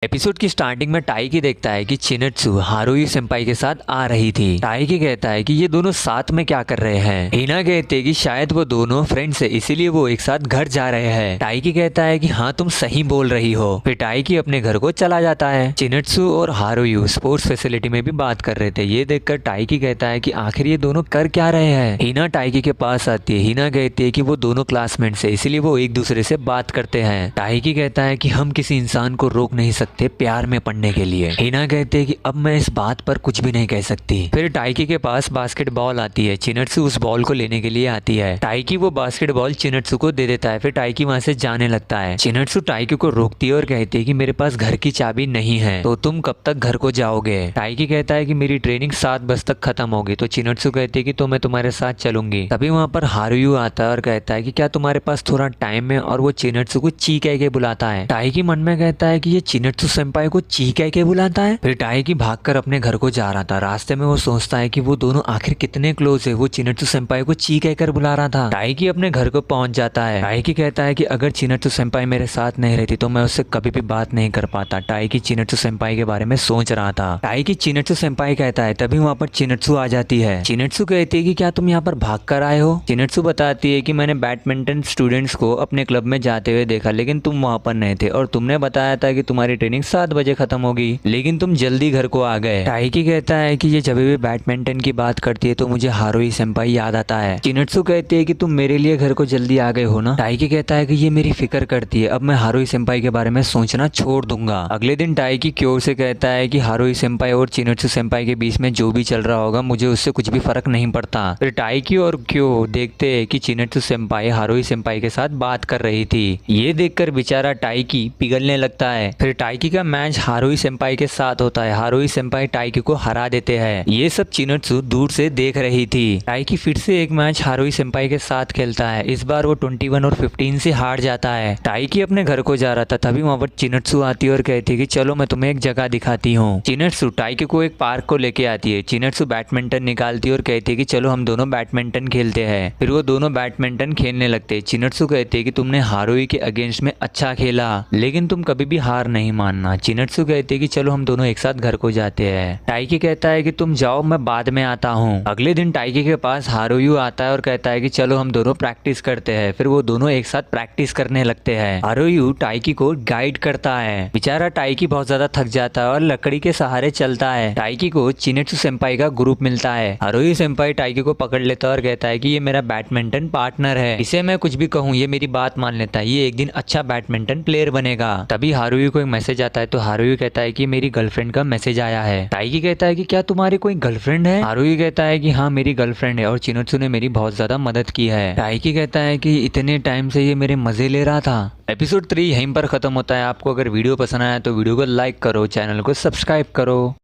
Episode की starting में टाइकी देखता है कि चिनत्सु हारुई सेंपाई के साथ आ रही थी। टाइकी कहता है कि ये दोनों साथ में क्या कर रहे हैं। हिना कहते हैं कि शायद वो दोनों फ्रेंड्स है, इसीलिए वो एक साथ घर जा रहे हैं। टाइकी कहता है कि हाँ तुम सही बोल रही हो। फिर टाइकी अपने घर को चला जाता है। चिनत्सु और हारुयू स्पोर्ट्स फैसिलिटी में भी बात कर रहे थे। ये देखकर टाइकी कहता है कि आखिर ये दोनों कर क्या रहे हैं। हिना टाइकी के पास आती है। हिना कहती है कि वो दोनों क्लासमेट्स है, इसीलिए वो एक दूसरे से बात करते हैं। टाइकी कहता है कि हम किसी इंसान को रोक नहीं सकते प्यार में पड़ने के लिए। हिना कहते हैं कि अब मैं इस बात पर कुछ भी नहीं कह सकती। फिर टाइकी के पास बास्केटबॉल आती है। चिनत्सु उस बॉल को लेने के लिए आती है। टाइकी वो बास्केटबॉल चिनत्सु को दे देता है। फिर टाइकी वहां से जाने लगता है। चिनत्सु टाइकी को रोकती है और कहती है कि मेरे पास घर की चाबी नहीं है, तो तुम कब तक घर को जाओगे। टाइकी कहता है कि मेरी ट्रेनिंग 7 बजे तक खत्म होगी। तो चिनत्सु कहती है कि तो मैं तुम्हारे साथ चलूंगी। तभी वहां पर हारुयू आता है और कहता है कि क्या तुम्हारे पास थोड़ा टाइम है, और वो चिनत्सु को ची कह के बुलाता है। टाइकी मन में कहता है कि ये चिनत्सु सेंपाई को ची कह के बुलाता है। फिर टाइकी भागकर अपने घर को जा रहा था। रास्ते में वो सोचता है कि वो दोनों आखिर कितने क्लोज है। वो चिनत्सु सेंपाई को ची कहकर बुला रहा था। टाइकी अपने घर को पहुंच जाता है। टाइकी कहता है कि अगर चिनत्सु सेंपाई मेरे साथ नहीं रहती तो मैं उससे कभी भी बात नहीं कर पाता। टाइकी चिनत्सु सेंपाई के बारे में सोच रहा था। टाइकी चिनत्सु सेंपाई कहता है, तभी वहाँ पर चिनत्सु आ जाती है। चिनत्सु कहती है कि क्या तुम यहाँ पर भाग कर आए हो। चिनत्सु बताती है कि मैंने बैडमिंटन स्टूडेंट्स को अपने क्लब में जाते हुए देखा, लेकिन तुम वहाँ पर नहीं थे, और तुमने बताया था कि तुम्हारी ट्रेनिंग 7 बजे खत्म होगी, लेकिन तुम जल्दी घर को आ गए। टाइकी कहता है कि ये जब भी बैडमिंटन की बात करती है तो मुझे हारुई सेंपाई याद आता है। चिनत्सु कहती है कि तुम मेरे लिए घर को जल्दी आ गए हो ना। टाइकी कहता है कि ये मेरी फिक्र करती है, अब मैं हारुई सेंपाई के बारे में सोचना छोड़ दूंगा। अगले दिन टाइकी क्योर से कहता है कि हारुई सेंपाई और चिनत्सु सेंपाई के बीच में जो भी चल रहा होगा मुझे उससे कुछ भी फर्क नहीं पड़ता। फिर टाइकी और क्यो देखते है कि चिनत्सु सेंपाई हारुई सेंपाई के साथ बात कर रही थी। ये देखकर बेचारा टाइकी पिघलने लगता है। फिर टाइकी का मैच हारुई सेंपाई के साथ होता है। हारुई सेंपाई टाइकी को हरा देते हैं। ये सब चिनत्सु दूर से देख रही थी। टाइकी फिर से एक मैच हारुई सेंपाई के साथ खेलता है। इस बार वो 21 और 15 से हार जाता है। टाइकी अपने घर को जा रहा था, तभी वहाँ पर चिनत्सु आती है और कहती है कि चलो मैं तुम्हें एक जगह दिखाती हूँ। चिनत्सु टाइकी को एक पार्क को लेके आती है। चिनत्सु बैडमिंटन निकालती है और कहती है कि चलो हम दोनों बैडमिंटन खेलते हैं। फिर वो दोनों बैडमिंटन खेलने लगते हैं। चिनत्सु कहती है कि तुमने हारुई के अगेंस्ट में अच्छा खेला, लेकिन तुम कभी भी हार नहीं मानना। चिनत्सु कहती है कि चलो हम दोनों एक साथ घर को जाते हैं। टाइकी कहता है कि तुम जाओ, मैं बाद में आता हूँ। अगले दिन टाइकी के पास हारुयू आता है और कहता है कि चलो हम दोनों प्रैक्टिस करते हैं। फिर वो दोनों एक साथ प्रैक्टिस करने लगते हैं। हारुयू टाइकी को गाइड करता है। बेचारा टाइकी बहुत ज्यादा थक जाता है और लकड़ी के सहारे चलता है। टाइकी को चिनत्सु सेंपाई का ग्रुप मिलता है। हारुयू सेंपाई टाइकी को पकड़ लेता है और कहता है कि ये मेरा बैडमिंटन पार्टनर है, इसे मैं कुछ भी कहूँ ये मेरी बात मान लेता है, ये एक दिन अच्छा बैडमिंटन प्लेयर बनेगा। तभी हारुयू को एक मैसेज आता है। तो हारुयू कहता है कि मेरी गर्लफ्रेंड का मैसेज आया है। टाइकी कहता है कि क्या तुम्हारी कोई गर्लफ्रेंड है। हारुयू कहता है कि हाँ मेरी गर्लफ्रेंड है, और चिनत्सु ने मेरी बहुत ज्यादा मदद की है। टाइकी कहता है कि इतने टाइम से ये मेरे मजे ले रहा था। एपिसोड 3 यहीं पर खत्म होता है। आपको अगर वीडियो पसंद आया तो वीडियो को लाइक करो, चैनल को सब्सक्राइब करो।